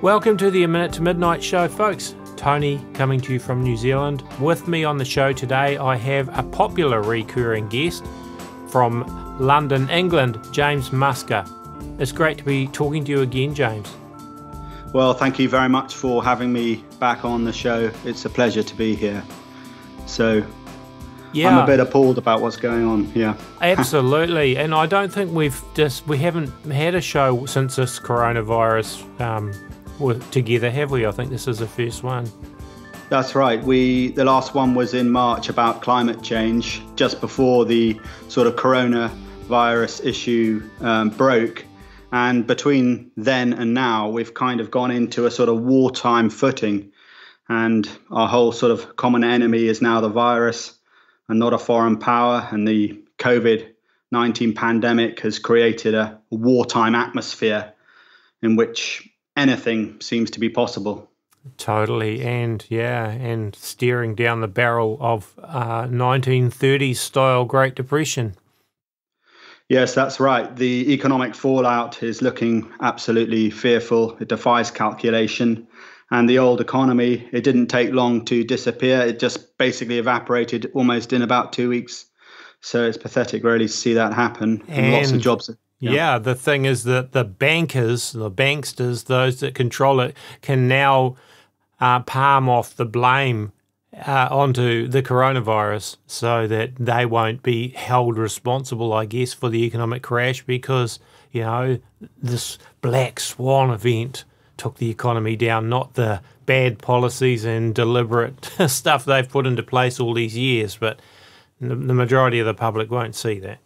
Welcome to the A Minute to Midnight show, folks. Tony coming to you from New Zealand. With me on the show today, I have a popular recurring guest from London, England, James Musker. It's great to be talking to you again, James. Well, thank you very much for having me back on the show. It's a pleasure to be here. So, yeah, I'm a bit appalled about what's going on. Yeah, absolutely. And I don't think we haven't had a show since this coronavirus together, have we? I think this is the first one. That's right. The last one was in March about climate change, just before the sort of coronavirus issue broke. And between then and now, we've kind of gone into a sort of wartime footing. And our whole sort of common enemy is now the virus and not a foreign power. And the COVID-19 pandemic has created a wartime atmosphere in which anything seems to be possible. Totally. And staring down the barrel of 1930s style Great Depression. Yes, that's right. The economic fallout is looking absolutely fearful. It defies calculation. And the old economy, it didn't take long to disappear. It just basically evaporated almost in about 2 weeks. So it's pathetic, really, to see that happen. And lots of jobs. Yeah, the thing is that the bankers, the banksters, those that control it, can now palm off the blame onto the coronavirus so that they won't be held responsible, I guess, for the economic crash because, you know, this black swan event took the economy down, not the bad policies and deliberate stuff they've put into place all these years. But the majority of the public won't see that.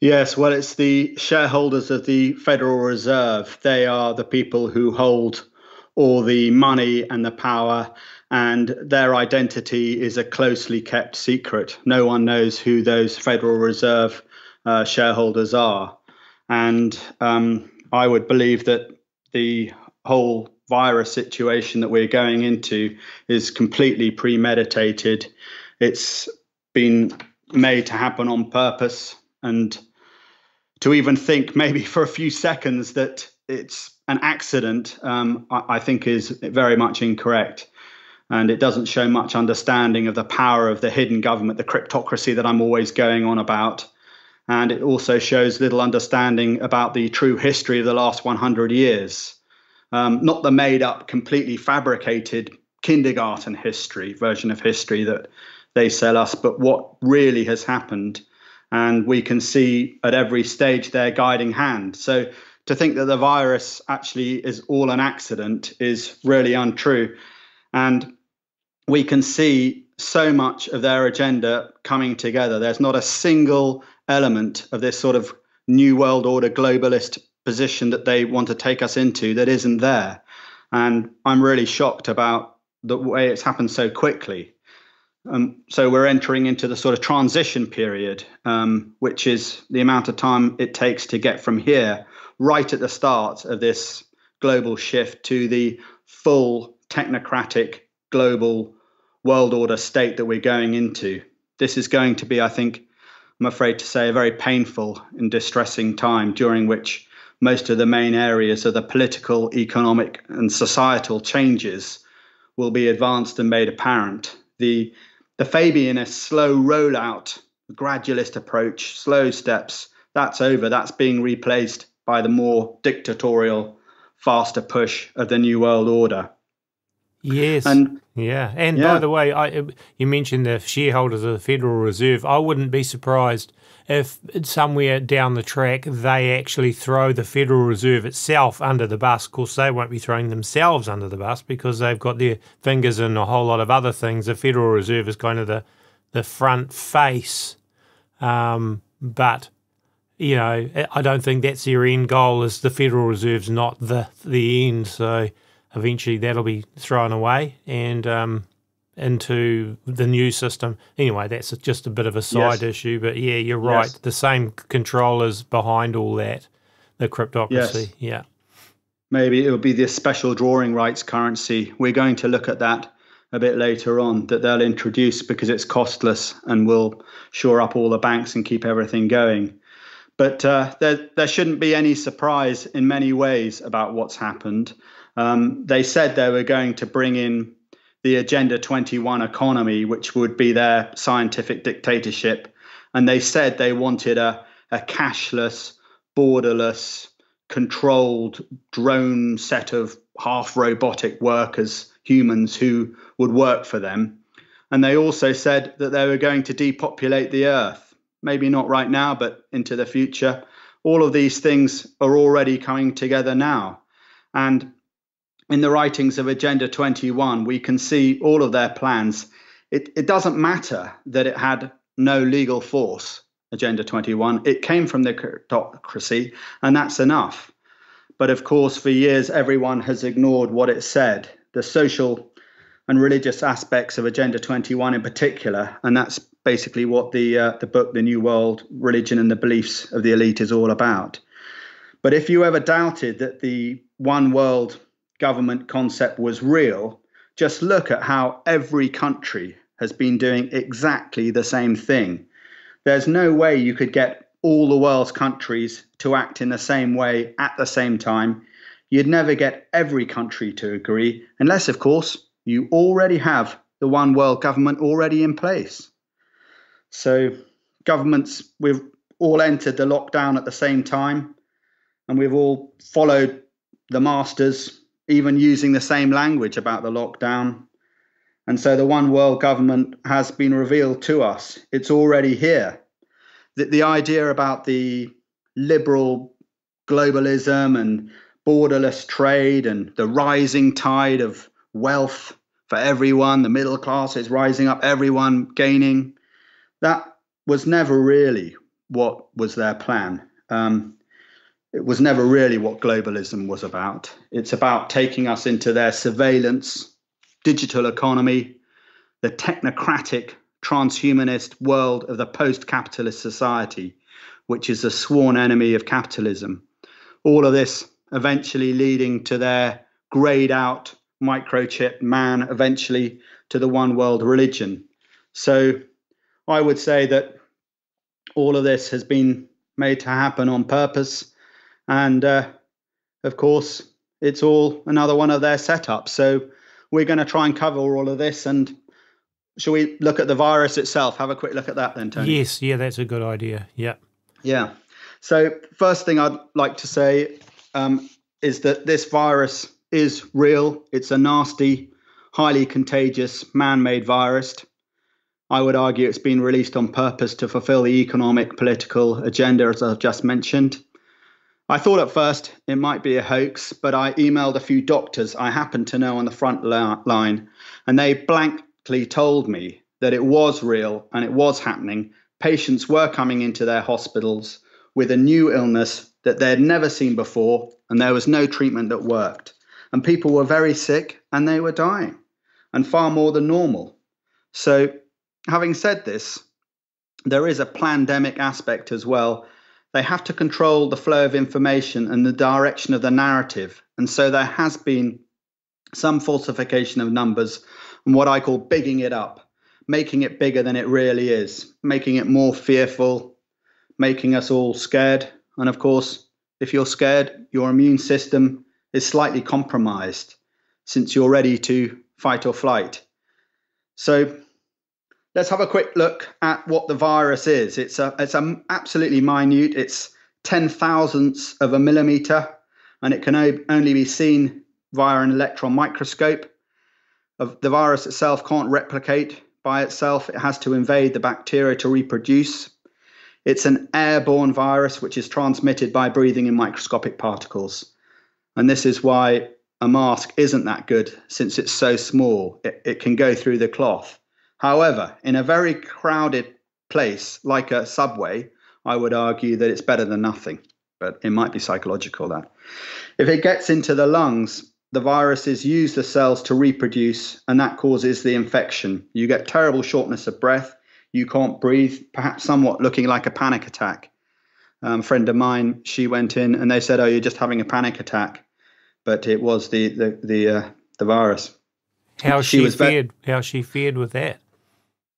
Yes, well, it's the shareholders of the Federal Reserve. They are the people who hold all the money and the power, and their identity is a closely kept secret. No one knows who those Federal Reserve shareholders are. And I would believe that the whole virus situation that we're going into is completely premeditated. It's been made to happen on purpose, and to even think maybe for a few seconds that it's an accident, I think is very much incorrect. And it doesn't show much understanding of the power of the hidden government, the cryptocracy that I'm always going on about. And it also shows little understanding about the true history of the last 100 years. Not the made up, completely fabricated kindergarten version of history that they sell us, but what really has happened. And we can see at every stage their guiding hand. So to think that the virus actually is all an accident is really untrue. And we can see so much of their agenda coming together. There's not a single element of this sort of new world order globalist position that they want to take us into that isn't there. And I'm really shocked about the way it's happened so quickly. So we're entering into the sort of transition period, which is the amount of time it takes to get from here, right at the start of this global shift, to the full technocratic global world order state that we're going into. This is going to be, I think, I'm afraid to say, a very painful and distressing time during which most of the main areas of the political, economic and societal changes will be advanced and made apparent. The Fabianist slow rollout, gradualist approach, slow steps, that's over. That's being replaced by the more dictatorial, faster push of the New World Order. Yes. By the way, you mentioned the shareholders of the Federal Reserve. I wouldn't be surprised if somewhere down the track they actually throw the Federal Reserve itself under the bus. Of course, they won't be throwing themselves under the bus because they've got their fingers in a whole lot of other things. The Federal Reserve is kind of the front face. But, you know, I don't think that's their end goal, is the Federal Reserve's not the end. So eventually that'll be thrown away and into the new system. Anyway, that's just a bit of a side issue, but yeah, you're right. Yes. The same controllers behind all that, the cryptocracy. Yes. Yeah. Maybe it will be this special drawing rights currency. We're going to look at that a bit later on, that they'll introduce because it's costless and will shore up all the banks and keep everything going. But there shouldn't be any surprise in many ways about what's happened. They said they were going to bring in the Agenda 21 economy, which would be their scientific dictatorship. And they said they wanted a cashless, borderless, controlled drone set of half robotic workers, humans who would work for them. And they also said that they were going to depopulate the earth. Maybe not right now, but into the future. All of these things are already coming together now. And in the writings of Agenda 21, we can see all of their plans. It doesn't matter that it had no legal force, Agenda 21. It came from the Cryptocracy, and that's enough. But of course, for years, everyone has ignored what it said, the social and religious aspects of Agenda 21 in particular. And that's basically what the book, The New World, Religion and the Beliefs of the Elite is all about. But if you ever doubted that the one world government concept was real, just look at how every country has been doing exactly the same thing. There's no way you could get all the world's countries to act in the same way at the same time. You'd never get every country to agree, unless, of course, you already have the one world government already in place. So governments, we've all entered the lockdown at the same time, and we've all followed the masters, even using the same language about the lockdown. And so the one world government has been revealed to us. It's already here. The idea about the liberal globalism and borderless trade and the rising tide of wealth for everyone, the middle class is rising up, everyone gaining, that was never really what was their plan. It was never really what globalism was about. It's about taking us into their surveillance, digital economy, the technocratic, transhumanist world of the post-capitalist society, which is a sworn enemy of capitalism. All of this eventually leading to their grayed out microchip man, eventually to the one world religion. So I would say that all of this has been made to happen on purpose. And of course, it's all another one of their setups. So we're going to try and cover all of this. And shall we look at the virus itself? Have a quick look at that then, Tony. Yes, yeah, that's a good idea. Yeah. Yeah. So first thing I'd like to say is that this virus is real. It's a nasty, highly contagious, man-made virus. I would argue it's been released on purpose to fulfill the economic, political agenda, as I've just mentioned. I thought at first it might be a hoax, but I emailed a few doctors I happen to know on the front line, and they blankly told me that it was real and it was happening. Patients were coming into their hospitals with a new illness that they'd never seen before, and there was no treatment that worked. And people were very sick and they were dying, and far more than normal. So having said this, there is a plandemic aspect as well. They have to control the flow of information and the direction of the narrative. And so there has been some falsification of numbers and what I call bigging it up, making it bigger than it really is, making it more fearful, making us all scared. And of course, if you're scared, your immune system is slightly compromised since you're ready to fight or flight. So let's have a quick look at what the virus is. It's absolutely minute. It's 10,000ths of a millimeter, and it can only be seen via an electron microscope. The virus itself can't replicate by itself. It has to invade the bacteria to reproduce. It's an airborne virus, which is transmitted by breathing in microscopic particles. And this is why a mask isn't that good, since it's so small. It can go through the cloth. However, in a very crowded place like a subway, I would argue that it's better than nothing, but it might be psychological that. If it gets into the lungs, the viruses use the cells to reproduce, and that causes the infection. You get terrible shortness of breath. You can't breathe, perhaps somewhat looking like a panic attack. A friend of mine, she went in and they said, "Oh, you're just having a panic attack," but it was the virus. How she fared with that?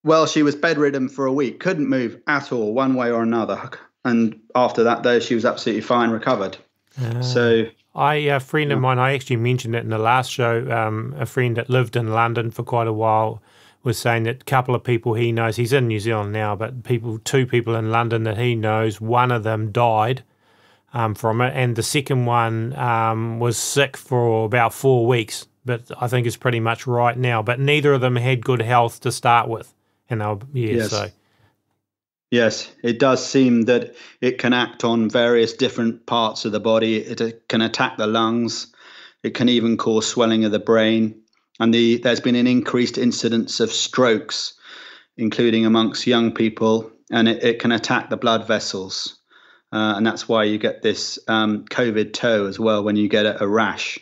Well, she was bedridden for a week, couldn't move at all, one way or another. And after that, though, she was absolutely fine, recovered. So a friend of mine, I actually mentioned it in the last show, a friend that lived in London for quite a while was saying that a couple of people he knows, he's in New Zealand now, but two people in London that he knows, one of them died from it, and the second one was sick for about 4 weeks, but I think it's pretty much right now. But neither of them had good health to start with. And Yes, it does seem that it can act on various different parts of the body. It can attack the lungs. It can even cause swelling of the brain. And there's been an increased incidence of strokes, including amongst young people, and it can attack the blood vessels. And that's why you get this COVID toe as well, when you get a rash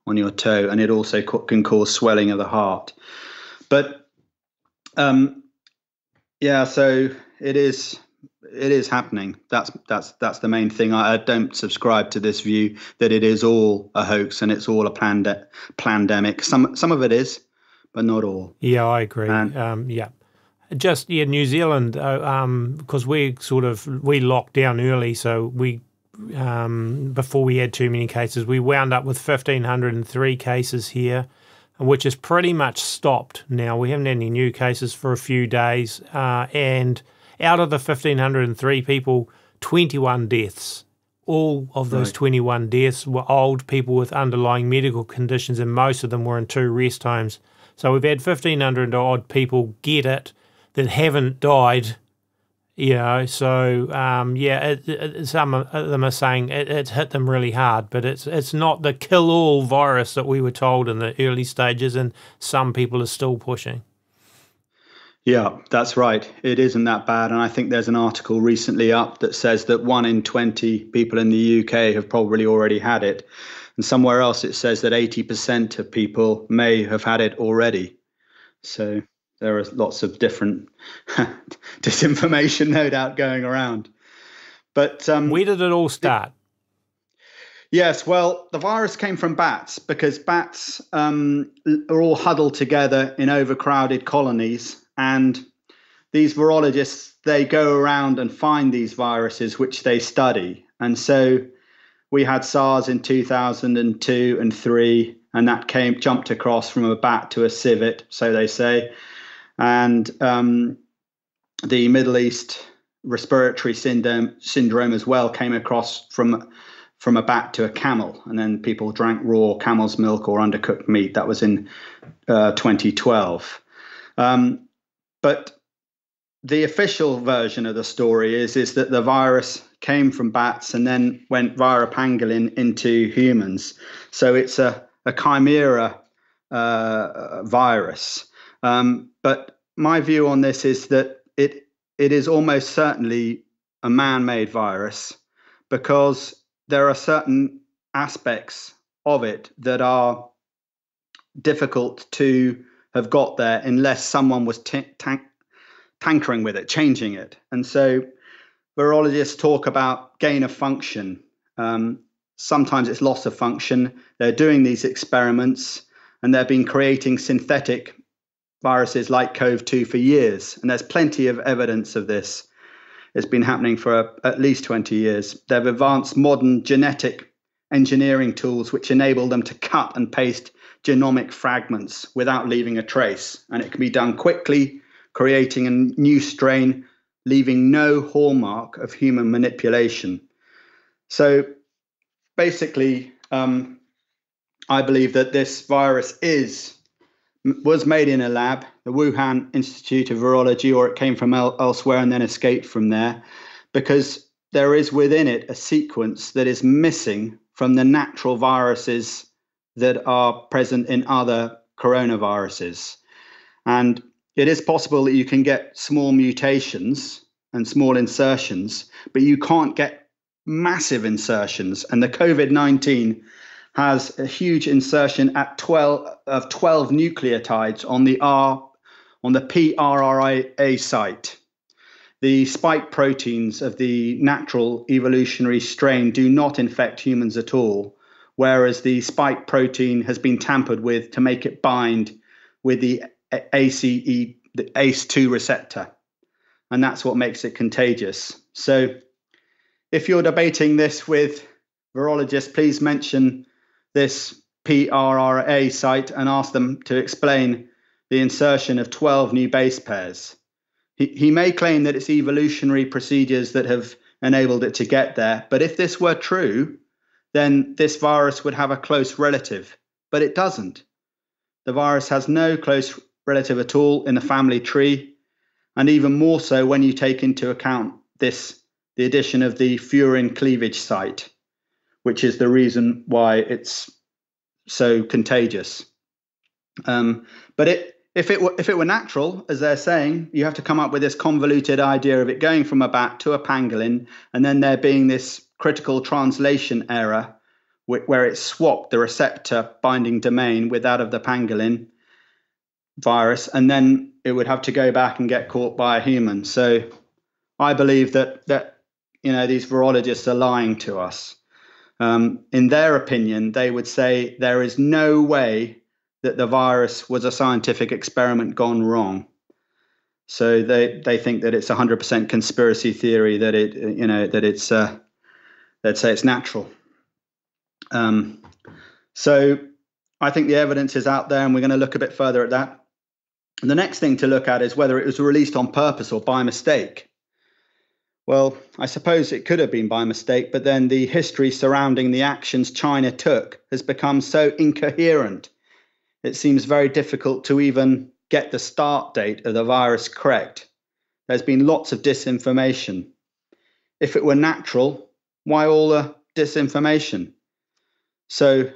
on your toe, and it also can cause swelling of the heart. But so it is happening. That's the main thing. I don't subscribe to this view that it is all a hoax and it's all a plandemic. Some of it is, but not all. Yeah, I agree. Just New Zealand, because we locked down early, so we before we had too many cases, we wound up with 1,503 cases here, which is pretty much stopped now. We haven't had any new cases for a few days, and out of the 1,503 people, 21 deaths. All of those 21 deaths were old people with underlying medical conditions, and most of them were in 2 rest homes. So we've had 1,500 odd people get it that haven't died, So some of them are saying it's hit them really hard, but it's not the kill-all virus that we were told in the early stages, and some people are still pushing. Yeah, that's right. It isn't that bad. And I think there's an article recently up that says that 1 in 20 people in the UK have probably already had it. And somewhere else it says that 80% of people may have had it already. So there are lots of different disinformation, no doubt, going around. But where did it all start? Yes, well, the virus came from bats, because bats are all huddled together in overcrowded colonies. And these virologists, they go around and find these viruses, which they study. And so we had SARS in 2002 and 3, and that jumped across from a bat to a civet, so they say. And the Middle East respiratory syndrome as well came across from a bat to a camel, and then people drank raw camel's milk or undercooked meat. That was in 2012. But the official version of the story is that the virus came from bats and then went via pangolin into humans. So it's a chimera virus. But my view on this is that it is almost certainly a man-made virus, because there are certain aspects of it that are difficult to have got there unless someone was tankering with it, changing it. And so virologists talk about gain of function. Sometimes it's loss of function. They're doing these experiments, and they've been creating synthetic viruses like CoV-2 for years. And there's plenty of evidence of this. It's been happening for at least 20 years. They've advanced modern genetic engineering tools which enable them to cut and paste genomic fragments without leaving a trace. And it can be done quickly, creating a new strain, leaving no hallmark of human manipulation. So basically, I believe that this virus was made in a lab, the Wuhan Institute of Virology, or it came from elsewhere and then escaped from there, because there is within it a sequence that is missing from the natural viruses that are present in other coronaviruses. And it is possible that you can get small mutations and small insertions, but you can't get massive insertions. And the COVID-19 has a huge insertion at 12 nucleotides on the PRRA site. The spike proteins of the natural evolutionary strain do not infect humans at all, whereas the spike protein has been tampered with to make it bind with the ACE2 receptor. And that's what makes it contagious. So if you're debating this with virologists, please mention this PRRA site and ask them to explain the insertion of 12 new base pairs. He may claim that it's evolutionary procedures that have enabled it to get there, but if this were true, then this virus would have a close relative, but it doesn't. The virus has no close relative at all in the family tree, and even more so when you take into account the addition of the furin cleavage site, which is the reason why it's so contagious. But if it were natural, as they're saying, you have to come up with this convoluted idea of it going from a bat to a pangolin, and then there being this critical translation error where it swapped the receptor binding domain with that of the pangolin virus, and then it would have to go back and get caught by a human. So I believe that these virologists are lying to us. In their opinion, they would say there is no way that the virus was a scientific experiment gone wrong. So they think that it's 100% conspiracy theory, that they'd say it's natural. So I think the evidence is out there, and we're going to look a bit further at that. And the next thing to look at is whether it was released on purpose or by mistake. Well, I suppose it could have been by mistake, but then the history surrounding the actions China took has become so incoherent. It seems very difficult to even get the start date of the virus correct. There's been lots of disinformation. If it were natural, why all the disinformation? So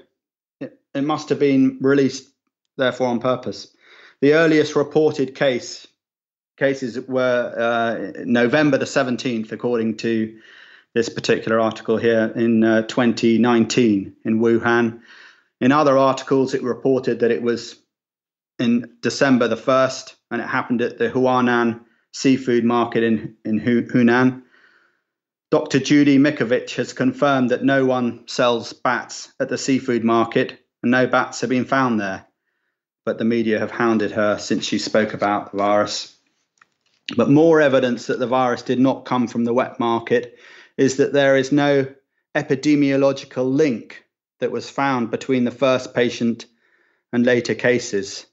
it must have been released, therefore, on purpose. The earliest reported cases were November the 17th, according to this particular article here, in 2019 in Wuhan. In other articles, it reported that it was in December the 1st, and it happened at the Huanan seafood market in Hunan. Dr. Judy Mikovich has confirmed that no one sells bats at the seafood market, and no bats have been found there. But the media have hounded her since she spoke about the virus. But more evidence that the virus did not come from the wet market is that there is no epidemiological link that was found between the first patient and later cases.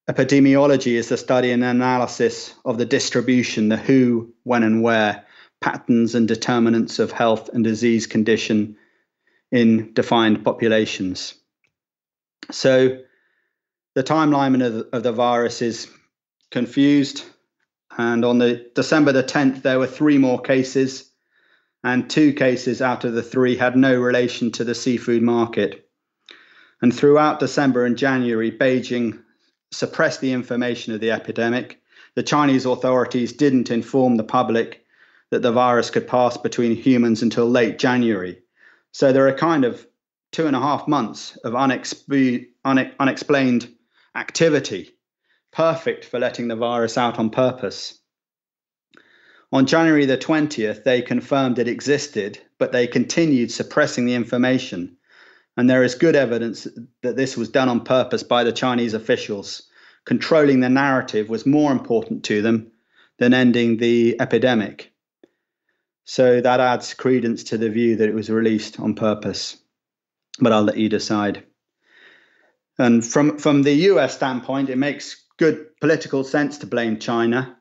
Epidemiology is the study and analysis of the distribution, the who, when and where, patterns and determinants of health and disease condition in defined populations. So the timeline of the virus is confused, and on the December the 10th there were 3 more cases, and 2 cases out of the 3 had no relation to the seafood market. And throughout December and January, Beijing suppressed the information of the epidemic. The Chinese authorities didn't inform the public that the virus could pass between humans until late January. So there are kind of 2.5 months of unexplained activity, perfect for letting the virus out on purpose. On January the 20th, they confirmed it existed, but they continued suppressing the information. And there is good evidence that this was done on purpose by the Chinese officials. Controlling the narrative was more important to them than ending the epidemic. So that adds credence to the view that it was released on purpose. But I'll let you decide. And from the US standpoint, it makes good political sense to blame China.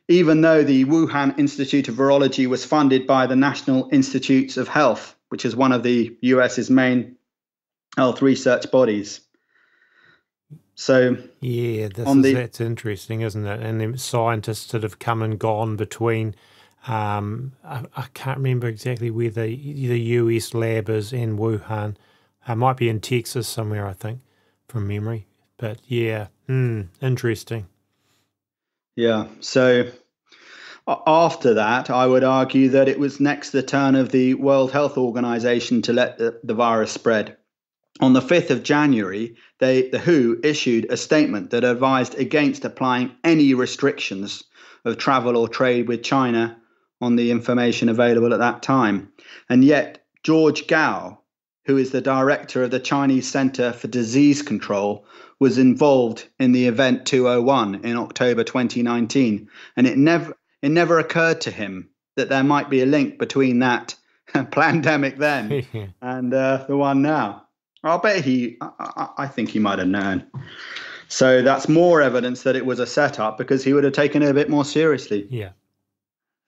Even though the Wuhan Institute of Virology was funded by the National Institutes of Health, which is one of the US's main health research bodies. So yeah, that's interesting, isn't it? And the scientists that have come and gone between, I can't remember exactly where the US lab is in Wuhan. It might be in Texas somewhere, I think, from memory. But yeah, interesting. Yeah, so after that, I would argue that it was next the turn of the World Health Organization to let the virus spread. On the 5th of January, the WHO issued a statement that advised against applying any restrictions of travel or trade with China on the information available at that time. And yet, George Gao, who is the director of the Chinese Center for Disease Control, was involved in the Event 201 in October 2019. And it never occurred to him that there might be a link between that pandemic then and the one now. I'll bet I think he might have known. So that's more evidence that it was a setup, because he would have taken it a bit more seriously. Yeah.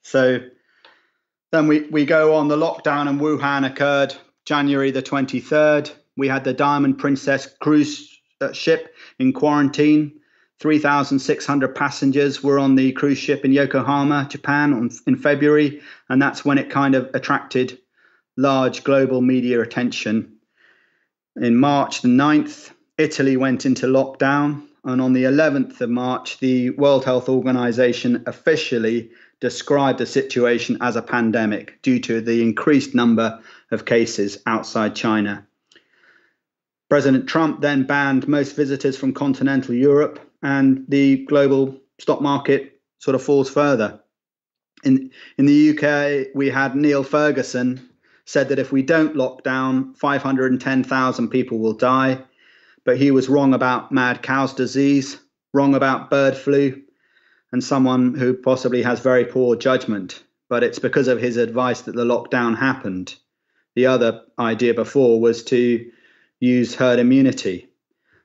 So then we go on. The lockdown in Wuhan occurred January the 23rd. We had the Diamond Princess cruise ship in quarantine. 3,600 passengers were on the cruise ship in Yokohama, Japan in February. And that's when it kind of attracted large global media attention. In March the 9th, Italy went into lockdown. And on the 11th of March, the World Health Organization officially described the situation as a pandemic due to the increased number of cases outside China. President Trump then banned most visitors from continental Europe, and the global stock market sort of falls further. In the UK, we had Neil Ferguson said that if we don't lock down, 510,000 people will die. But he was wrong about mad cow's disease, wrong about bird flu, and someone who possibly has very poor judgment. But it's because of his advice that the lockdown happened. The other idea before was to use herd immunity.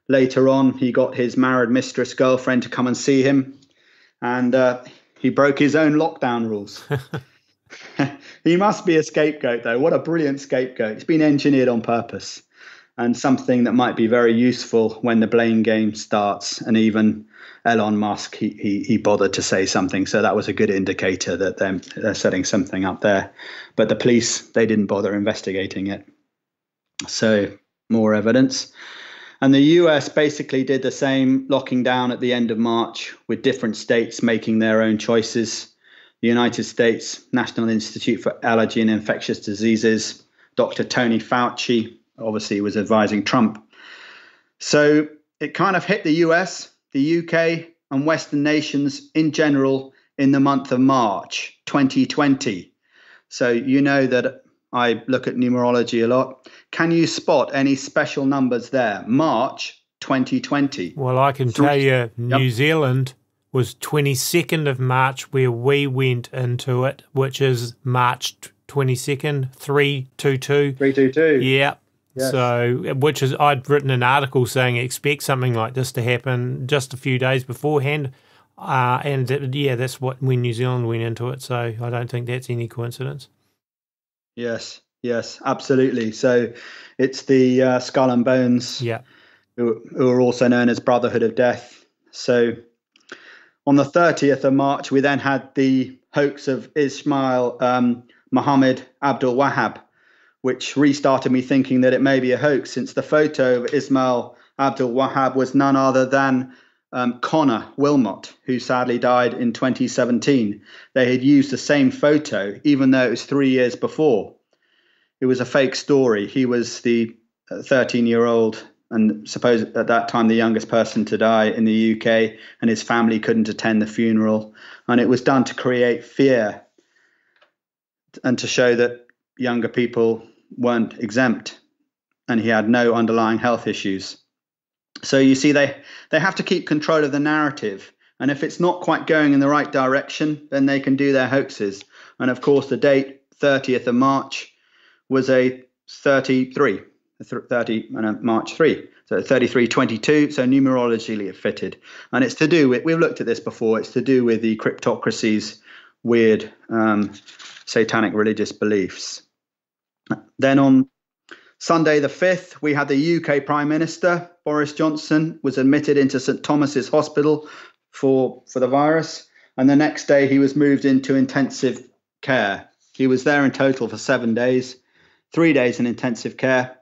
Later on, he got his married mistress girlfriend to come and see him, and he broke his own lockdown rules. He must be a scapegoat, though. What a brilliant scapegoat. It's been engineered on purpose, and something that might be very useful when the blame game starts. And even Elon Musk, he bothered to say something. So that was a good indicator that they're setting something up there. But the police, they didn't bother investigating it. So more evidence. And the US basically did the same, locking down at the end of March, with different states making their own choices. The United States National Institute for Allergy and Infectious Diseases, Dr. Tony Fauci, obviously was advising Trump. So it kind of hit the US, the UK, and Western nations in general in the month of March 2020. So you know that I look at numerology a lot. Can you spot any special numbers there? March 2020. Well, I can tell you New Zealand was 22nd of March where we went into it, which is March 22nd, 322. 322. Yeah. Yes. So, which is, I'd written an article saying expect something like this to happen just a few days beforehand. That's when New Zealand went into it. So I don't think that's any coincidence. Yes, absolutely. So it's the Skull and Bones, who are also known as Brotherhood of Death. So on the 30th of March, we then had the hoax of Ismail Mohammed Abdul Wahab, which restarted me thinking that it may be a hoax, since the photo of Ismail Abdul Wahab was none other than Connor Wilmot, who sadly died in 2017. They had used the same photo, even though it was 3 years before. It was a fake story. He was the 13-year-old and supposed at that time the youngest person to die in the UK, and his family couldn't attend the funeral. And it was done to create fear and to show that younger people weren't exempt, and he had no underlying health issues. So you see, they have to keep control of the narrative. And if it's not quite going in the right direction, then they can do their hoaxes. And of course, the date 30th of March was a 30 March 3. So 3322. So numerologically it fitted. And it's to do with, we've looked at this before, it's to do with the Cryptocracy's weird satanic religious beliefs. Then on Sunday the 5th, we had the UK Prime Minister, Boris Johnson, was admitted into St Thomas's Hospital for the virus. And the next day he was moved into intensive care. He was there in total for 7 days, 3 days in intensive care.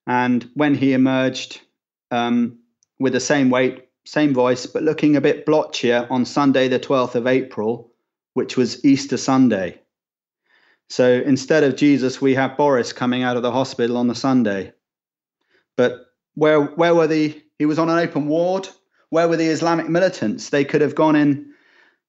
And when he emerged with the same weight, same voice, but looking a bit blotchier on Sunday, the 12th of April, which was Easter Sunday. So instead of Jesus, we have Boris coming out of the hospital on the Sunday. But where were he was on an open ward. Where were the Islamic militants? They could have gone in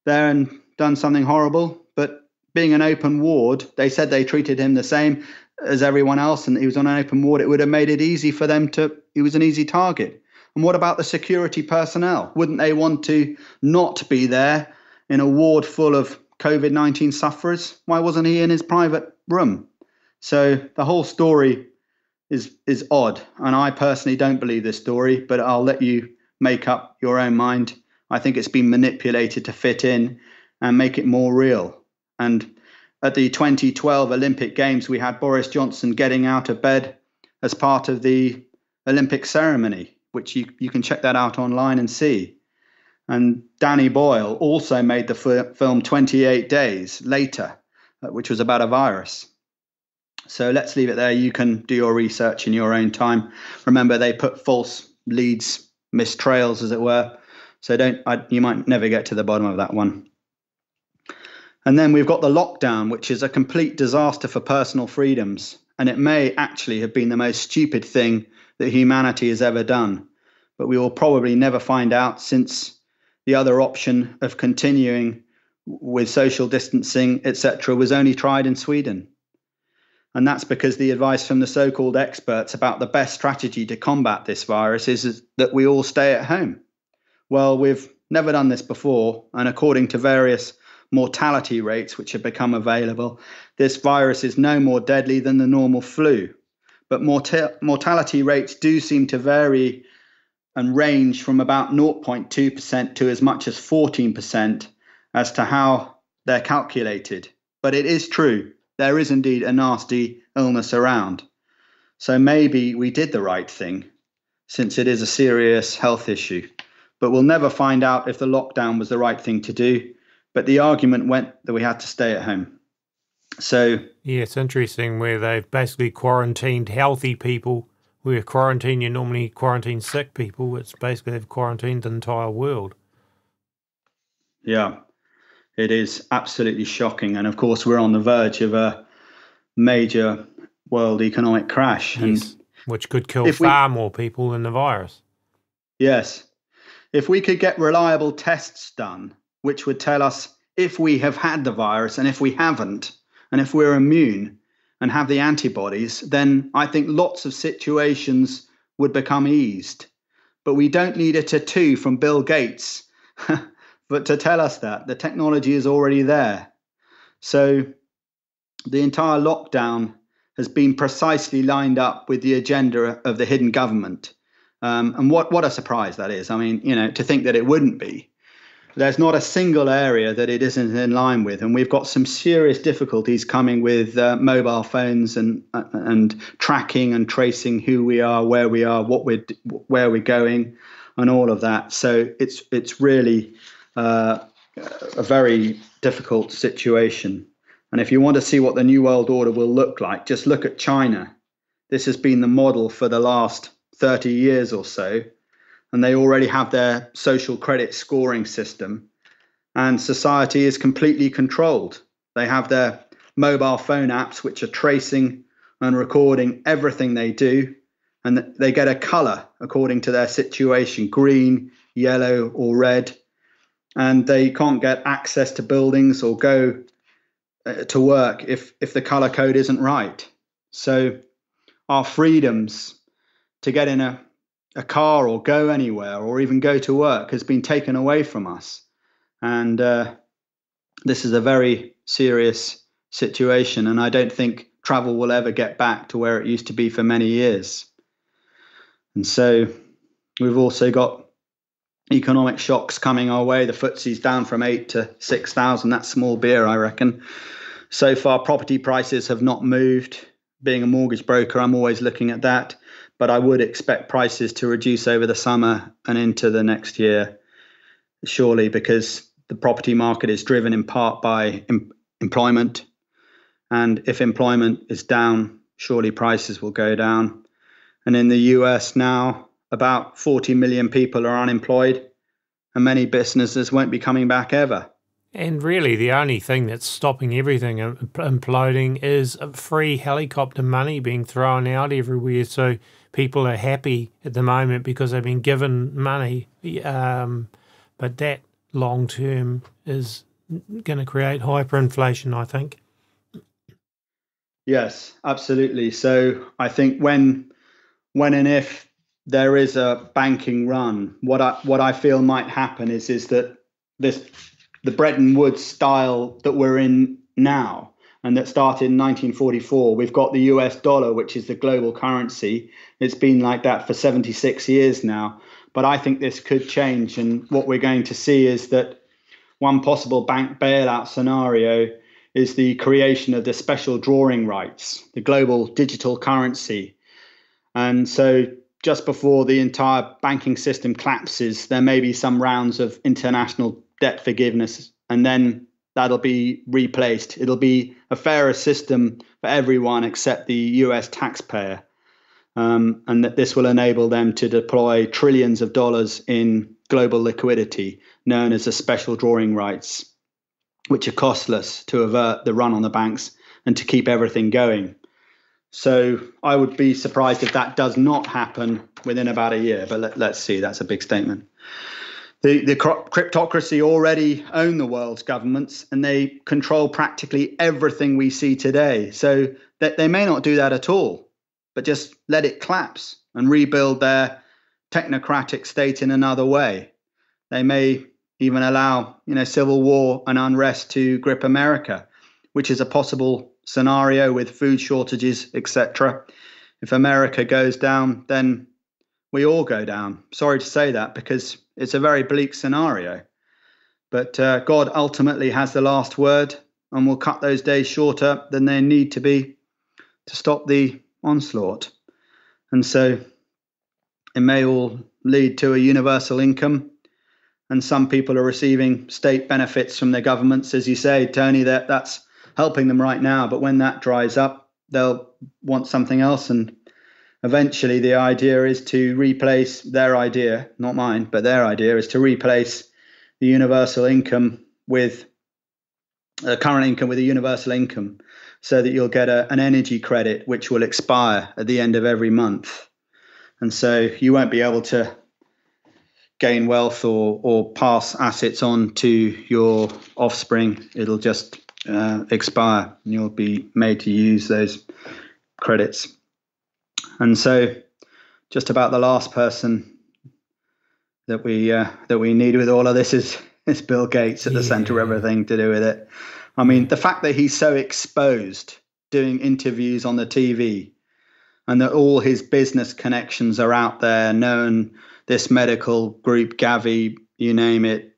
there and done something horrible. But being an open ward, they said they treated him the same as everyone else, and he was on an open ward. It would have made it easy for them he was an easy target. And what about the security personnel? Wouldn't they want to not be there in a ward full of COVID-19 sufferers? Why wasn't he in his private room? So the whole story is odd. And I personally don't believe this story, but I'll let you make up your own mind. I think it's been manipulated to fit in and make it more real. And at the 2012 Olympic Games, we had Boris Johnson getting out of bed as part of the Olympic ceremony, which you can check that out online and see. And Danny Boyle also made the film 28 Days Later, which was about a virus. So let's leave it there. You can do your research in your own time. Remember, they put false leads, missed trails, as it were. So you might never get to the bottom of that one. And then we've got the lockdown, which is a complete disaster for personal freedoms. And it may actually have been the most stupid thing that humanity has ever done. But we will probably never find out, since the other option of continuing with social distancing, etc., was only tried in Sweden. And that's because the advice from the so-called experts about the best strategy to combat this virus is that we all stay at home. Well, we've never done this before, and according to various mortality rates which have become available, this virus is no more deadly than the normal flu. But mortality rates do seem to vary and range from about 0.2% to as much as 14% as to how they're calculated. But it is true, there is indeed a nasty illness around. So maybe we did the right thing, since it is a serious health issue. But we'll never find out if the lockdown was the right thing to do. But the argument went that we had to stay at home. So yeah, it's interesting where they've basically quarantined healthy people. Where you normally quarantine sick people. It's basically they've quarantined the entire world. Yeah, it is absolutely shocking. And of course, we're on the verge of a major world economic crash. Yes, and which could kill far more people than the virus. Yes. If we could get reliable tests done, which would tell us if we have had the virus and if we haven't, and if we're immune and have the antibodies, then I think lots of situations would become eased. But we don't need a tattoo from Bill Gates but to tell us that. The technology is already there. So the entire lockdown has been precisely lined up with the agenda of the hidden government. And what a surprise that is. I mean, to think that it wouldn't be. There's not a single area that it isn't in line with. And we've got some serious difficulties coming with mobile phones and tracking and tracing who we are, where we are, where we're going, and all of that. So it's really a very difficult situation. And if you want to see what the New World Order will look like, just look at China. This has been the model for the last 30 years or so. And they already have their social credit scoring system, and society is completely controlled. They have their mobile phone apps, which are tracing and recording everything they do, and they get a color according to their situation, green, yellow, or red, and they can't get access to buildings or go to work if the color code isn't right. So our freedoms to get in a car or go anywhere or even go to work has been taken away from us. And this is a very serious situation. And I don't think travel will ever get back to where it used to be for many years. And so we've also got economic shocks coming our way. The FTSE's down from 8 to 6,000. That's small beer, I reckon. So far, property prices have not moved. Being a mortgage broker, I'm always looking at that. But I would expect prices to reduce over the summer and into the next year, surely, because the property market is driven in part by employment. And if employment is down, surely prices will go down. And in the US now, about 40 million people are unemployed, and many businesses won't be coming back ever. And really, the only thing that's stopping everything imploding is free helicopter money being thrown out everywhere. So people are happy at the moment because they've been given money. But that long term is going to create hyperinflation, I think. Yes, absolutely. So I think when and if there is a banking run, what I feel might happen is that this the Bretton Woods style that we're in now, and that started in 1944. We've got the US dollar, which is the global currency. It's been like that for 76 years now. But I think this could change. And what we're going to see is that one possible bank bailout scenario is the creation of the special drawing rights, the global digital currency. And so just before the entire banking system collapses, there may be some rounds of international debt forgiveness, and then that'll be replaced. It'll be a fairer system for everyone except the US taxpayer. And that this will enable them to deploy trillions of dollars in global liquidity, known as the special drawing rights, which are costless to avert the run on the banks and to keep everything going. So I would be surprised if that does not happen within about a year. But let's see, that's a big statement. The cryptocracy already own the world's governments, and they control practically everything we see today. So that they may not do that at all, but just let it collapse and rebuild their technocratic state in another way. They may even allow, civil war and unrest to grip America, which is a possible scenario with food shortages, etc. If America goes down, then we all go down. Sorry to say that, because it's a very bleak scenario. But God ultimately has the last word, and will cut those days shorter than they need to be to stop the onslaught. And so it may all lead to a universal income, and some people are receiving state benefits from their governments. As you say, Tony, that's helping them right now. But when that dries up, they'll want something else. And eventually the idea is to replace their idea, not mine, but their idea is to replace the universal income with current income with a universal income, so that you'll get an energy credit which will expire at the end of every month. And so you won't be able to gain wealth or pass assets on to your offspring. It'll just expire, and you'll be made to use those credits. And so just about the last person that we need with all of this is Bill Gates at the center of everything to do with it. I mean, the fact that he's so exposed doing interviews on the TV, and that all his business connections are out there, known this medical group, Gavi, you name it,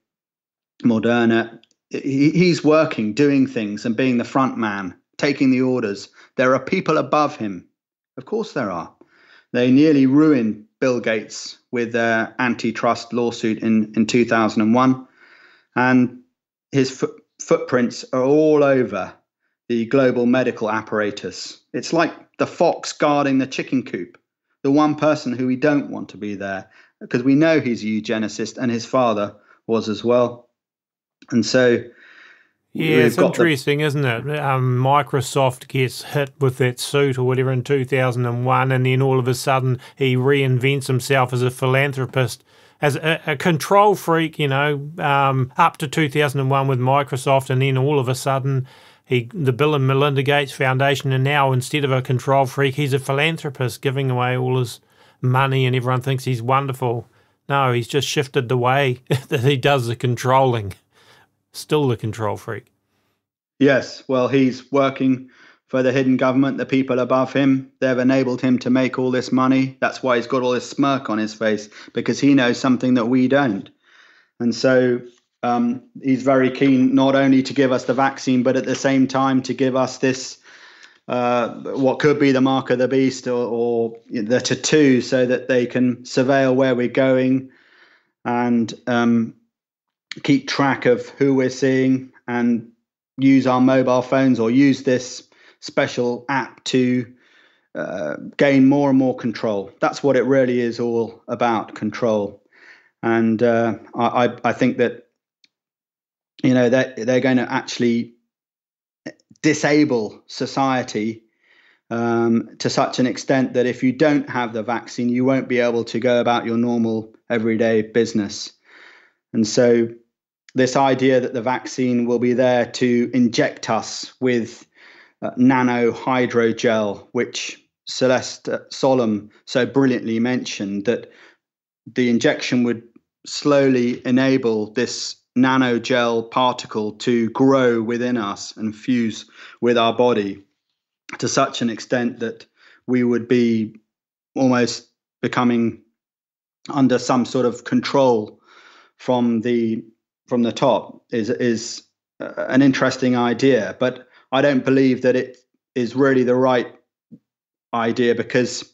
Moderna, he's working, doing things and being the front man, taking the orders. There are people above him. Of course there are. They nearly ruined Bill Gates with their antitrust lawsuit in 2001. And his footprints are all over the global medical apparatus. It's like the fox guarding the chicken coop, the one person who we don't want to be there, because we know he's a eugenicist, and his father was as well. And so it's interesting, isn't it? Microsoft gets hit with that suit or whatever in 2001, and then all of a sudden he reinvents himself as a philanthropist, as a control freak, up to 2001 with Microsoft, and then all of a sudden the Bill and Melinda Gates Foundation, and now instead of a control freak, he's a philanthropist giving away all his money, and everyone thinks he's wonderful. No, he's just shifted the way that he does the controlling. Still the control freak. Yes, well, he's working for the hidden government, the people above him. They've enabled him to make all this money. That's why he's got all this smirk on his face, because he knows something that we don't. And so he's very keen not only to give us the vaccine, but at the same time to give us this, what could be the mark of the beast or the tattoo, so that they can surveil where we're going and keep track of who we're seeing, and use our mobile phones or use this special app to gain more and more control. That's what it really is all about, control. And I think that, they're going to actually disable society to such an extent that if you don't have the vaccine, you won't be able to go about your normal everyday business. And so this idea that the vaccine will be there to inject us with nano hydrogel, which Celeste Solum so brilliantly mentioned, that the injection would slowly enable this nanogel particle to grow within us and fuse with our body to such an extent that we would be almost becoming under some sort of control from the top is an interesting idea. But I don't believe that it is really the right idea, because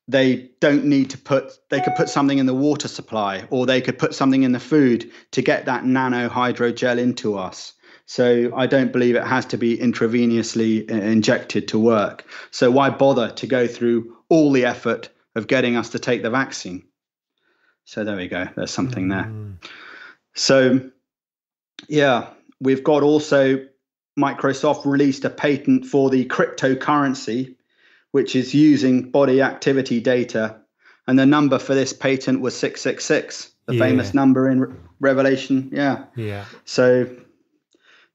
they don't need to they could put something in the water supply, or they could put something in the food to get that nano hydrogel into us. So I don't believe it has to be intravenously injected to work. So why bother to go through all the effort of getting us to take the vaccine? So there we go. There's something there. So, yeah, we've got also Microsoft released a patent for the cryptocurrency, which is using body activity data. And the number for this patent was 666, the famous number in Revelation. Yeah. So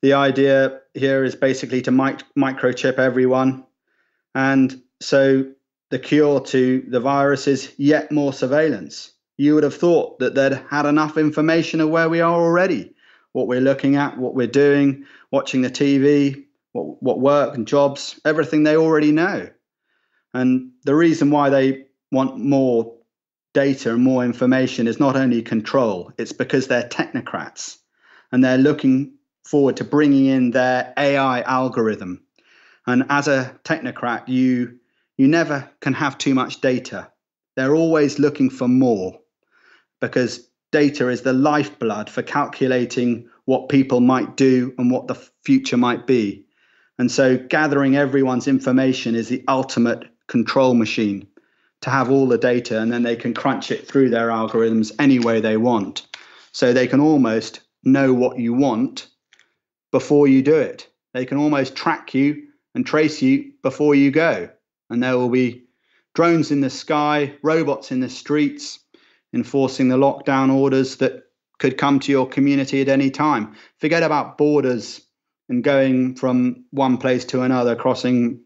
the idea here is basically to microchip everyone. And so the cure to the virus is yet more surveillance. You would have thought that they'd had enough information of where we are already, what we're looking at, what we're doing, watching the TV, what work and jobs, everything they already know. And the reason why they want more data and more information is not only control, it's because they're technocrats and they're looking forward to bringing in their AI algorithm. And as a technocrat, you never can have too much data. They're always looking for more, because data is the lifeblood for calculating what people might do and what the future might be. And so gathering everyone's information is the ultimate control machine, to have all the data, and then they can crunch it through their algorithms any way they want. So they can almost know what you want before you do it. They can almost track you and trace you before you go. And there will be drones in the sky, robots in the streets, enforcing the lockdown orders that could come to your community at any time. Forget about borders and going from one place to another, crossing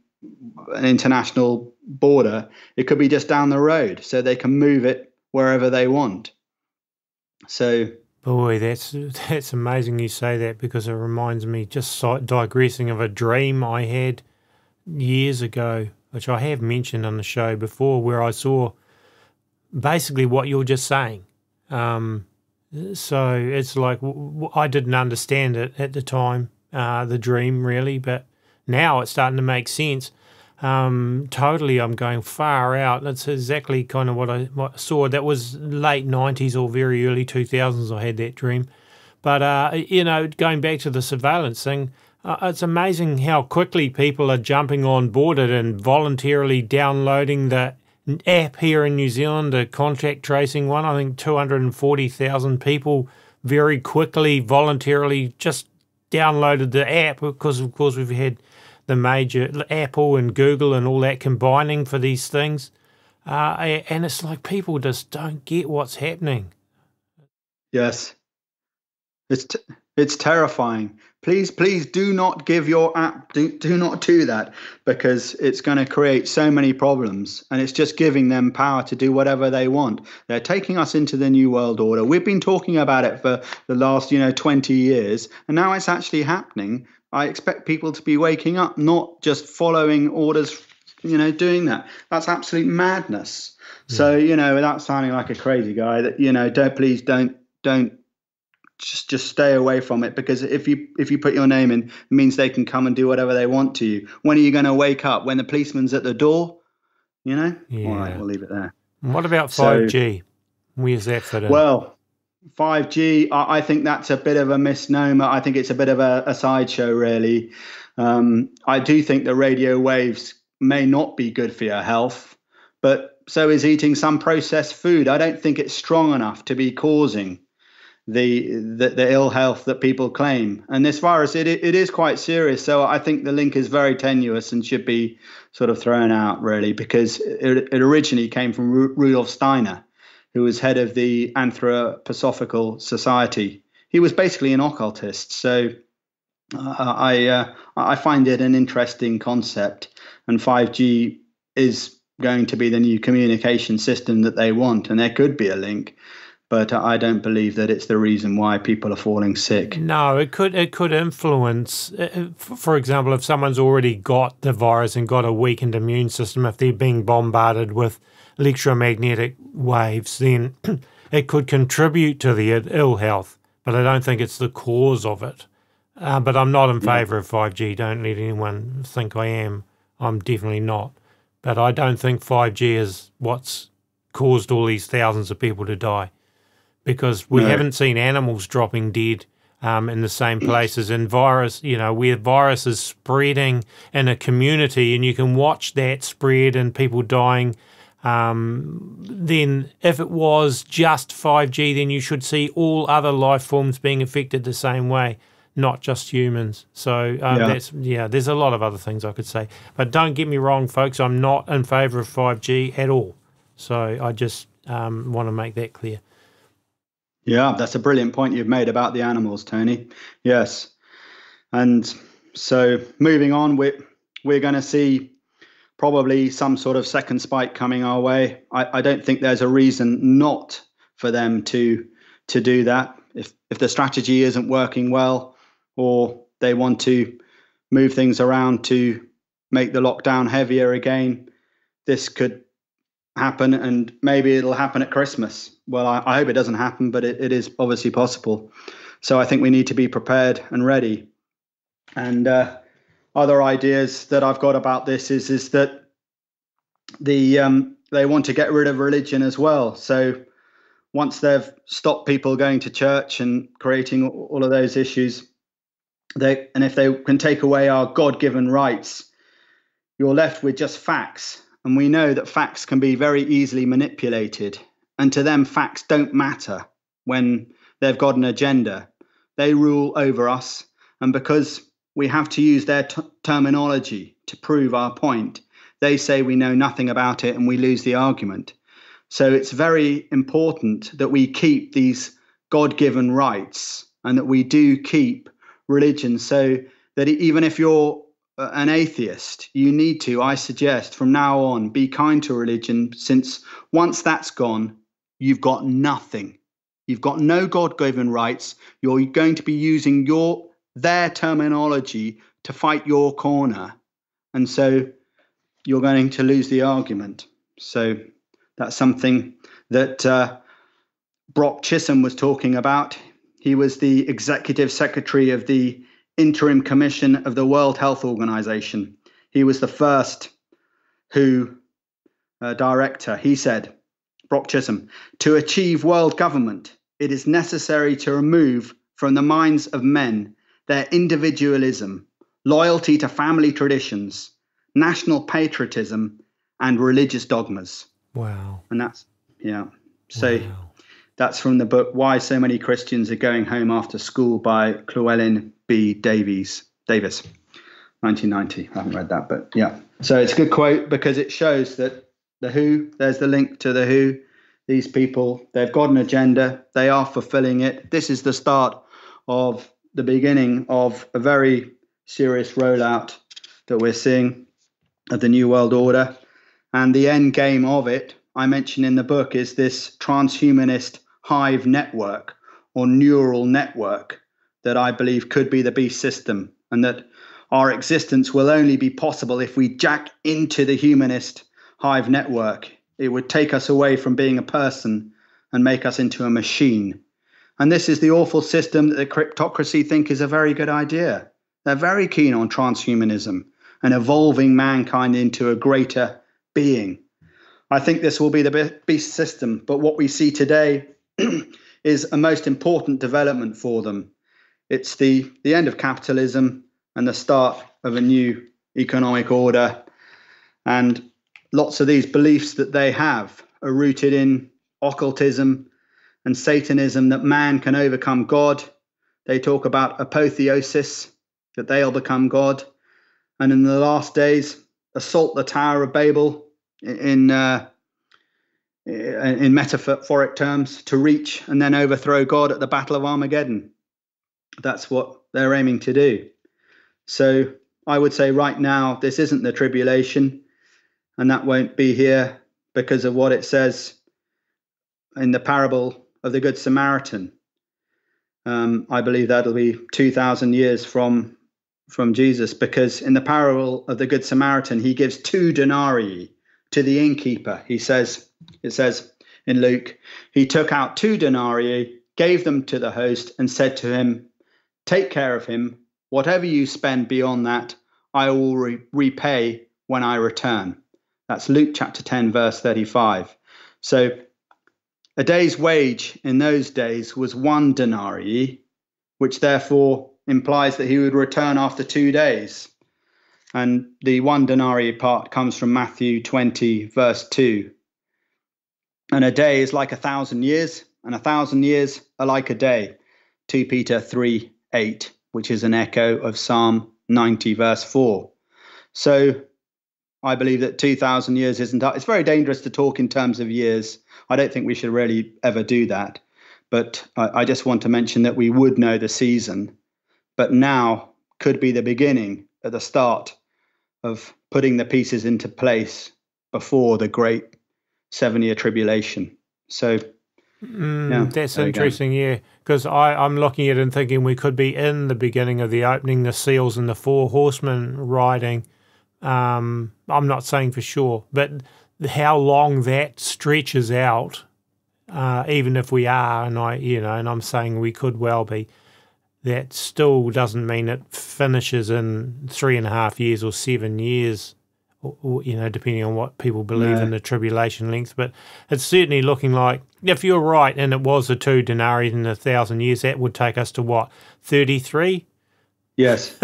an international border. It could be just down the road, so they can move it wherever they want. So, boy, that's amazing you say that, because it reminds me, just digressing, of a dream I had years ago, which I have mentioned on the show before, where I saw basically what you're just saying. So it's like, I didn't understand it at the time, the dream really, but now it's starting to make sense. Totally, I'm going far out. That's exactly kind of what I saw. That was late 90s or very early 2000s I had that dream. But, going back to the surveillance thing, it's amazing how quickly people are jumping on board it and voluntarily downloading the app here in New Zealand, a contact tracing one. I think 240,000 people very quickly, voluntarily just downloaded the app, because, of course, we've had the major Apple and Google and all that combining for these things. And it's like people just don't get what's happening. Yes. It's terrifying. Please do not give your app, do not do that, because it's going to create so many problems, and it's just giving them power to do whatever they want. They're taking us into the new world order. We've been talking about it for the last, 20 years, and now it's actually happening. I expect people to be waking up, not just following orders, doing that. That's absolute madness. Yeah. So, without sounding like a crazy guy, that, please don't just stay away from it, because if you put your name in, it means they can come and do whatever they want to you. When are you going to wake up? When the policeman's at the door? Yeah. All right, we'll leave it there. And what about 5G? Where's that fit in? Well, 5G, I think that's a bit of a misnomer. I think it's a bit of a sideshow, really. I do think the radio waves may not be good for your health, but so is eating some processed food. I don't think it's strong enough to be causing the ill health that people claim. And this virus, it is quite serious. So I think the link is very tenuous and should be sort of thrown out, really, because it originally came from Rudolf Steiner, who was head of the Anthroposophical Society. He was basically an occultist. So I find it an interesting concept, and 5G is going to be the new communication system that they want, and there could be a link. but I don't believe that it's the reason why people are falling sick. No, it could influence. For example, if someone's already got the virus and got a weakened immune system, if they're being bombarded with electromagnetic waves, then it could contribute to the ill health. But I don't think it's the cause of it. But I'm not in favour of 5G. Don't let anyone think I am. I'm definitely not. But I don't think 5G is what's caused all these thousands of people to die, because we haven't seen animals dropping dead in the same places. And virus, where virus is spreading in a community and you can watch that spread and people dying, then if it was just 5G, then you should see all other life forms being affected the same way, not just humans. So there's a lot of other things I could say. But don't get me wrong, folks, I'm not in favour of 5G at all. So I just want to make that clear. Yeah, that's a brilliant point you've made about the animals, Tony. Yes. And so moving on, we're going to see probably some sort of second spike coming our way. I don't think there's a reason not for them to do that. If the strategy isn't working well, or they want to move things around to make the lockdown heavier again, this could happen, and maybe it'll happen at Christmas. Well, I hope it doesn't happen, but it is obviously possible. So I think we need to be prepared and ready. And other ideas that I've got about this is that they want to get rid of religion as well. So once they've stopped people going to church and creating all of those issues, if they can take away our God-given rights, you're left with just facts. And we know that facts can be very easily manipulated. And to them, facts don't matter when they've got an agenda. They rule over us. And because we have to use their terminology to prove our point, they say we know nothing about it and we lose the argument. So it's very important that we keep these God-given rights and that we do keep religion, so that even if you're an atheist, you need to, I suggest, from now on, be kind to religion, since once that's gone, you've got nothing. You've got no God-given rights. You're going to be using their terminology to fight your corner. And so you're going to lose the argument. So that's something that Brock Chisholm was talking about. He was the executive secretary of the Interim Commission of the World Health Organization. He was the first director. He said, Brock Chisholm, to achieve world government, it is necessary to remove from the minds of men their individualism, loyalty to family traditions, national patriotism, and religious dogmas. Wow. And that's, So that's from the book, Why So Many Christians Are Going Home After School by Llewellyn B. Davis, 1990. I haven't read that, but yeah. So it's a good quote because it shows that the WHO, there's the link to the WHO. These people, they've got an agenda. They are fulfilling it. This is the start of the beginning of a very serious rollout that we're seeing of the New World Order. And the end game of it, I mentioned in the book, is this transhumanist hive network or neural network that I believe could be the beast system, and that our existence will only be possible if we jack into the humanist hive network. It would take us away from being a person and make us into a machine. And this is the awful system that the Cryptocracy think is a very good idea. They're very keen on transhumanism and evolving mankind into a greater being. I think this will be the beast system, but what we see today is a most important development for them. It's the end of capitalism and the start of a new economic order. And lots of these beliefs that they have are rooted in occultism and Satanism, that man can overcome God. They talk about apotheosis, that they'll become God. And in the last days, assault the Tower of Babel in metaphoric terms, to reach and then overthrow God at the Battle of Armageddon. That's what they're aiming to do. So I would say right now, this isn't the tribulation, and that won't be here because of what it says in the parable of the Good Samaritan. I believe that'll be 2,000 years from Jesus, because in the parable of the Good Samaritan, he gives 2 denarii to the innkeeper. It says in Luke, he took out 2 denarii, gave them to the host, and said to him, "Take care of him. Whatever you spend beyond that, I will repay when I return." That's Luke chapter 10, verse 35. So a day's wage in those days was 1 denarii, which therefore implies that he would return after 2 days. And the 1 denarii part comes from Matthew 20, verse 2. And a day is like 1,000 years, and 1,000 years are like a day. 2 Peter 3, 8, which is an echo of Psalm 90, verse 4. So I believe that 2,000 years isn't. It's very dangerous to talk in terms of years. I don't think we should really ever do that. But I just want to mention that we would know the season. But now could be the beginning, at the start of putting the pieces into place before the great 7-year tribulation. So that's interesting, yeah, because I'm looking at it and thinking we could be in the beginning of the opening, the seals and the 4 horsemen riding. I'm not saying for sure, but how long that stretches out, even if we are, and I'm saying we could well be, that still doesn't mean it finishes in 3.5 years or 7 years, or depending on what people believe in the tribulation length. But it's certainly looking like, if you're right, and it was a 2 denarii in 1,000 years, that would take us to what, 33? Yes.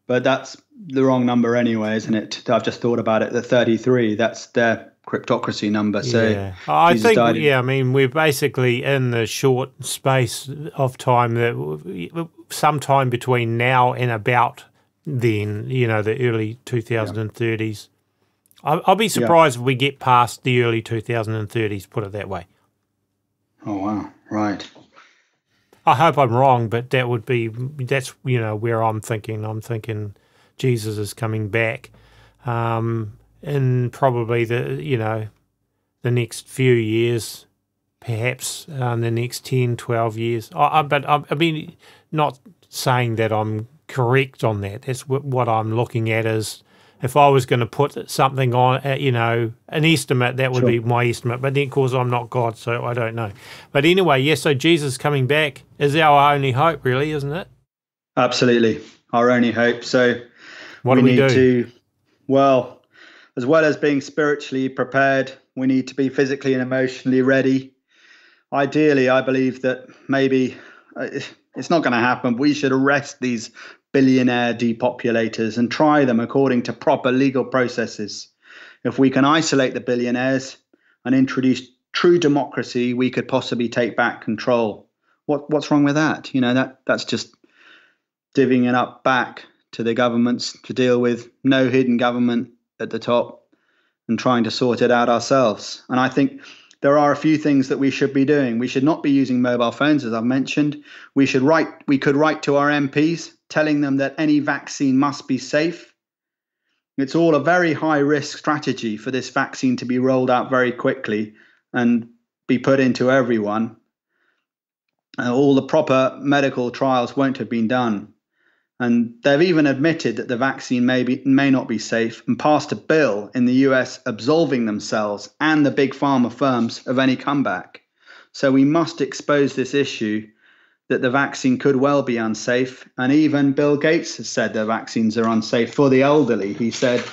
But that's the wrong number anyway, isn't it? I've just thought about it. The 33, that's their cryptocracy number. So yeah. I think, I mean, we're basically in the short space of time that sometime between now and about then, the early 2030s. I'll be surprised if we get past the early 2030s, put it that way. Oh, wow. Right. I hope I'm wrong, but that's where I'm thinking. I'm thinking Jesus is coming back in probably the next few years, perhaps the next 10, 12 years. But I mean, not saying that I'm correct on that. That's what I'm looking at is, if I was going to put something on, an estimate, that would be my estimate. But then, of course, I'm not God, so I don't know. But anyway, yes, so Jesus coming back is our only hope, really, isn't it? Absolutely, our only hope. So what do we need do? As well as being spiritually prepared, we need to be physically and emotionally ready. Ideally, I believe that maybe it's not going to happen. We should arrest these billionaire depopulators and try them according to proper legal processes. If we can isolate the billionaires and introduce true democracy, we could possibly take back control. What's wrong with that? That's just divvying it up back to the governments to deal with, no hidden government at the top, and trying to sort it out ourselves. And I think there are a few things that we should be doing. We should not be using mobile phones, as I've mentioned. We could write to our MPs telling them that any vaccine must be safe. It's all a very high risk strategy for this vaccine to be rolled out very quickly and be put into everyone. All the proper medical trials won't have been done. And they've even admitted that the vaccine may not be safe, and passed a bill in the US absolving themselves and the big pharma firms of any comeback. So we must expose this issue that the vaccine could well be unsafe. And even Bill Gates has said the vaccines are unsafe for the elderly. He said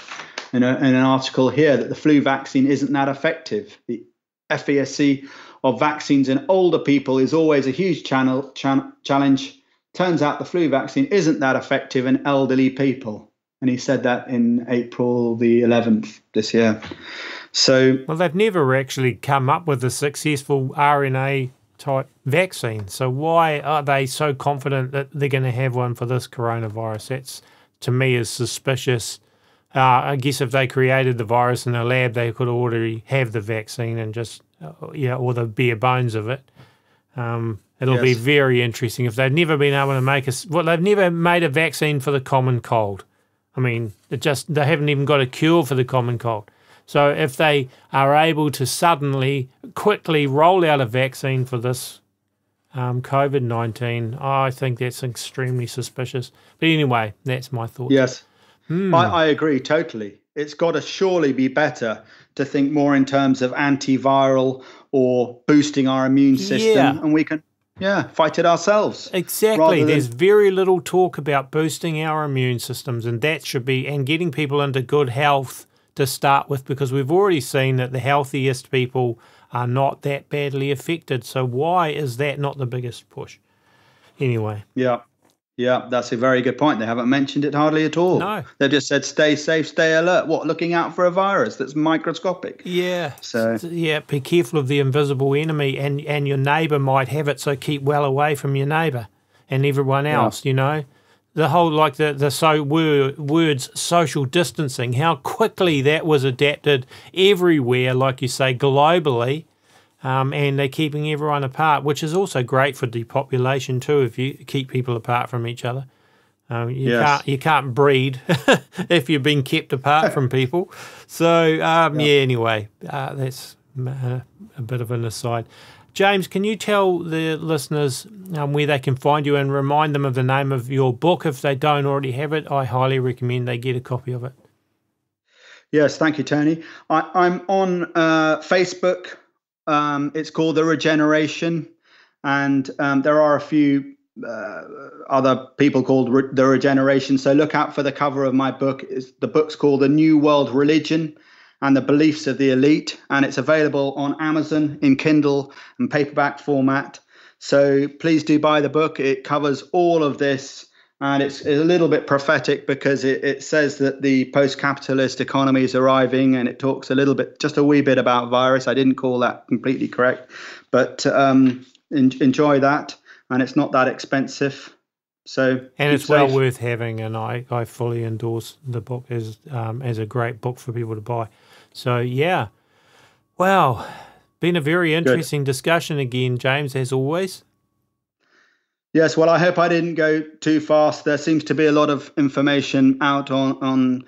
in an article here that the flu vaccine isn't that effective. The efficacy of vaccines in older people is always a huge challenge. Turns out the flu vaccine isn't that effective in elderly people. And he said that in April the 11th this year. So, well, they've never actually come up with a successful RNA type vaccine. So why are they so confident that they're going to have one for this coronavirus? That's, to me, is suspicious. I guess if they created the virus in a lab, they could already have the vaccine and just, or the bare bones of it. It'll be very interesting if they've never been able to make they've never made a vaccine for the common cold. I mean, they haven't even got a cure for the common cold. So if they are able to suddenly, quickly roll out a vaccine for this COVID-19, I think that's extremely suspicious. But anyway, that's my thoughts. Yes, I agree totally. It's got to surely be better to think more in terms of antiviral or boosting our immune system, and we can fight it ourselves. Exactly. There's very little talk about boosting our immune systems, and that should be, and getting people into good health to start with, because we've already seen that the healthiest people are not that badly affected. So why is that not the biggest push? Anyway. Yeah, that's a very good point. They haven't mentioned it hardly at all. No. They just said stay safe, stay alert. What, looking out for a virus that's microscopic? Yeah. So yeah, be careful of the invisible enemy, and your neighbour might have it, so keep well away from your neighbour and everyone else, you know. The whole, like words social distancing, how quickly that was adapted everywhere, like you say, globally. And they're keeping everyone apart, which is also great for depopulation too. If you keep people apart from each other, you can't breed if you're being kept apart from people. So anyway, that's a bit of an aside. James, can you tell the listeners where they can find you and remind them of the name of your book if they don't already have it? I highly recommend they get a copy of it. Yes, thank you, Tony. I'm on Facebook. It's called The Regeneration, and there are a few other people called The Regeneration. So look out for the cover of my book. The book's called The New World Religion and the Beliefs of the Elite, and it's available on Amazon in Kindle and paperback format. So please do buy the book. It covers all of this, and it's a little bit prophetic because it says that the post-capitalist economy is arriving, and it talks a little bit, just a wee bit about virus. I didn't call that completely correct, but enjoy that, and it's not that expensive. So it's well worth having, and I fully endorse the book as a great book for people to buy. So yeah, wow, been a very interesting discussion again, James, as always. Yes, well, I hope I didn't go too fast. There seems to be a lot of information out on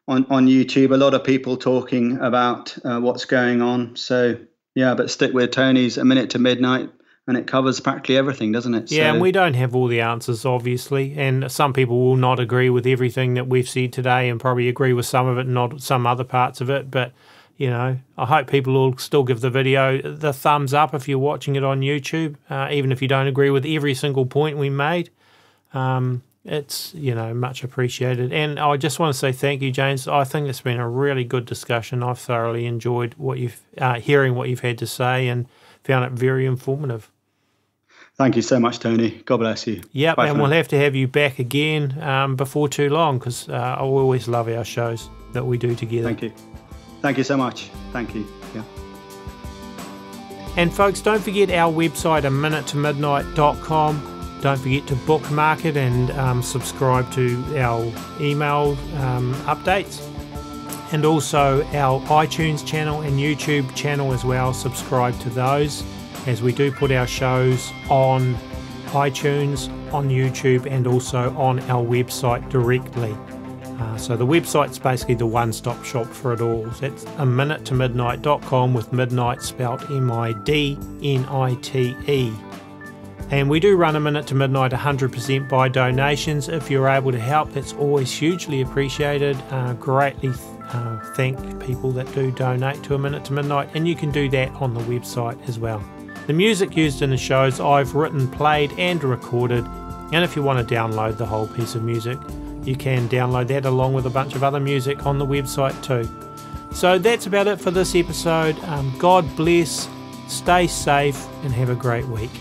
YouTube. A lot of people talking about what's going on. So yeah, but stick with Tony's A Minute to Midnight, and it covers practically everything, doesn't it? Yeah, and we don't have all the answers, obviously, and some people will not agree with everything that we've said today and probably agree with some of it and not some other parts of it. But, you know, I hope people will still give the video the thumbs up if you're watching it on YouTube, even if you don't agree with every single point we made. It's, you know, much appreciated. And I just want to say thank you, James. I think it's been a really good discussion. I've thoroughly enjoyed what hearing what you've had to say, and found it very informative. Thank you so much, Tony. God bless you. Yep, and we'll have to have you back again before too long, because I always love our shows that we do together. Thank you. Thank you so much. Thank you. Yeah. And folks, don't forget our website, aminutemidnight.com. Don't forget to bookmark it and subscribe to our email updates. And also our iTunes channel and YouTube channel as well. Subscribe to those, as we do put our shows on iTunes, on YouTube, and also on our website directly. So the website's basically the one-stop shop for it all. That's aminutemidnight.com, with midnight spelt M-I-D-N-I-T-E. And we do run A Minute to Midnight 100% by donations. If you're able to help, that's always hugely appreciated. Greatly thank people that do donate to A Minute to Midnight, and you can do that on the website as well. The music used in the shows I've written, played and recorded, and if you want to download the whole piece of music, you can download that along with a bunch of other music on the website too. So that's about it for this episode. God bless, stay safe, and have a great week.